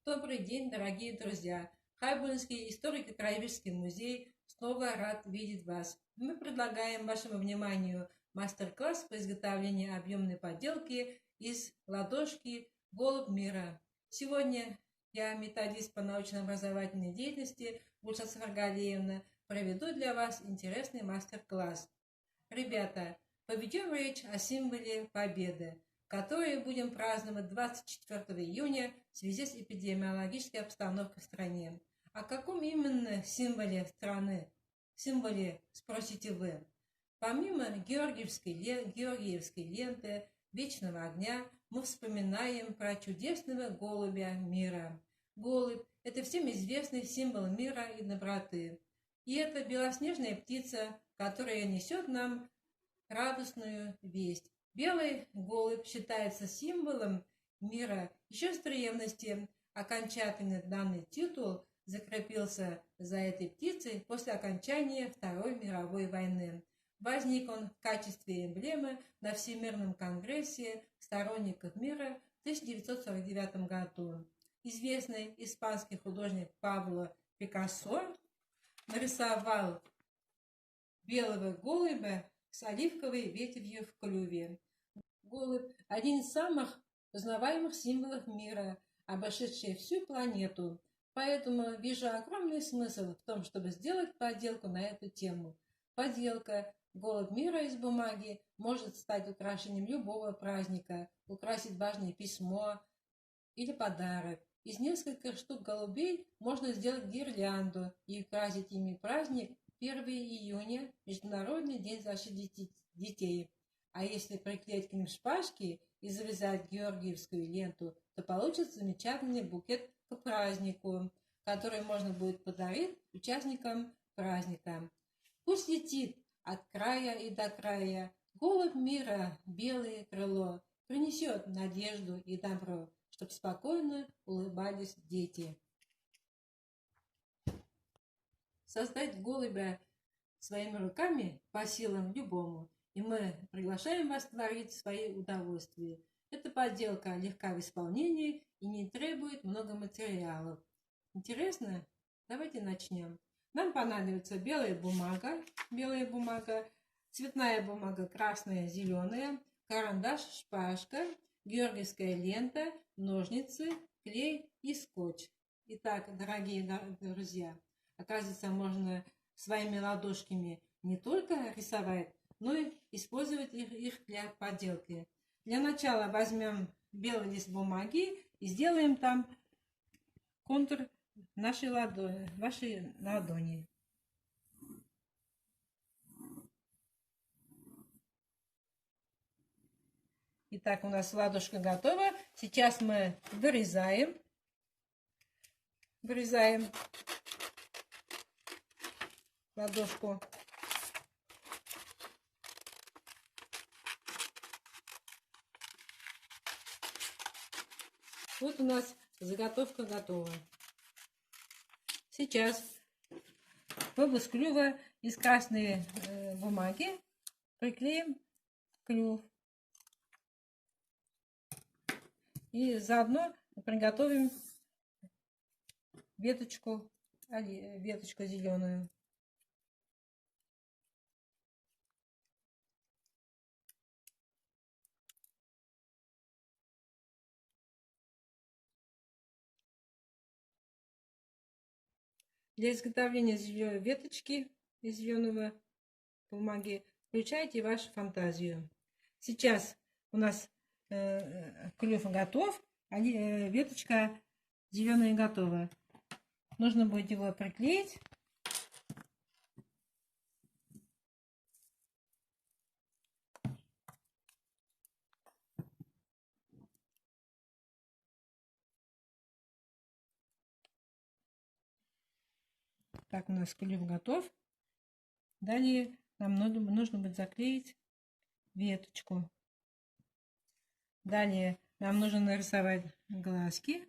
Добрый день, дорогие друзья! Хайбулинский историко-краеведческий музей снова рад видеть вас. Мы предлагаем вашему вниманию мастер-класс по изготовлению объемной поделки из ладошки «Голубь мира». Сегодня я, методист по научно-образовательной деятельности Гульшат Сафаргалиевна, проведу для вас интересный мастер-класс. Ребята, поведем речь о символе Победы, которые будем праздновать 24 июня в связи с эпидемиологической обстановкой в стране. О каком именно символе страны? Символе, спросите вы. Помимо Георгиевской ленты, вечного огня, мы вспоминаем про чудесного голубя мира. Голубь – это всем известный символ мира и доброты. И это белоснежная птица, которая несет нам радостную весть. Белый голубь считается символом мира еще с древности. Окончательно данный титул закрепился за этой птицей после окончания Второй мировой войны. Возник он в качестве эмблемы на Всемирном конгрессе сторонников мира в 1949 году. Известный испанский художник Пабло Пикассо нарисовал белого голубя с оливковой ветвью в клюве. Голубь – один из самых узнаваемых символов мира, обошедший всю планету. Поэтому вижу огромный смысл в том, чтобы сделать поделку на эту тему. Поделка «Голубь мира» из бумаги может стать украшением любого праздника, украсить важное письмо или подарок. Из нескольких штук голубей можно сделать гирлянду и украсить ими праздник 1 июня, Международный день защиты детей. А если приклеить к ним шпажки и завязать георгиевскую ленту, то получится замечательный букет к празднику, который можно будет подарить участникам праздника. Пусть летит от края и до края голубь мира, белое крыло, принесет надежду и добро, чтобы спокойно улыбались дети. Создать голубя своими руками по силам любому, и мы приглашаем вас творить свои удовольствия. Эта поделка легка в исполнении и не требует много материалов. Интересно? Давайте начнем. Нам понадобится белая бумага, цветная бумага красная, зеленая, карандаш, шпажка, георгиевская лента, ножницы, клей и скотч. Итак, дорогие друзья, оказывается, можно своими ладошками не только рисовать, но и использовать их для поделки. Для начала возьмем белый лист бумаги и сделаем там контур вашей ладони. Итак, у нас ладошка готова. Сейчас мы вырезаем ладошку. Вот у нас заготовка готова. Сейчас в область клюва из красной бумаги приклеим клюв. И заодно приготовим веточку зеленую. Для изготовления веточки из зеленого бумаги включайте вашу фантазию. Сейчас у нас клюв готов, а веточка зеленая готова. Нужно будет его приклеить. Так, у нас клюв готов. Далее нам нужно будет заклеить веточку. Далее нам нужно нарисовать глазки.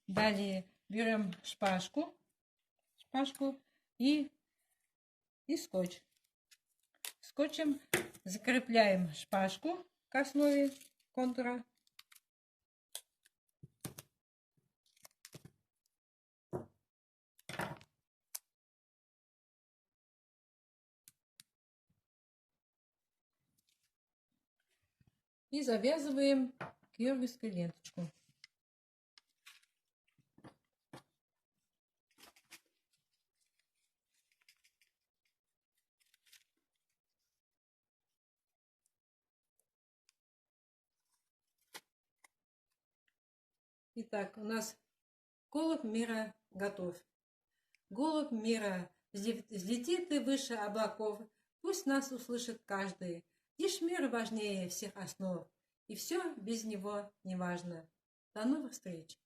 Далее берем шпажку и скотч. Скотчем закрепляем шпажку к основе контура. И завязываем георгиевскую ленточку. Итак, у нас голубь мира готов. Голубь мира, взлети ты выше облаков, пусть нас услышит каждый. Лишь мир важнее всех основ, и все без него не важно. До новых встреч!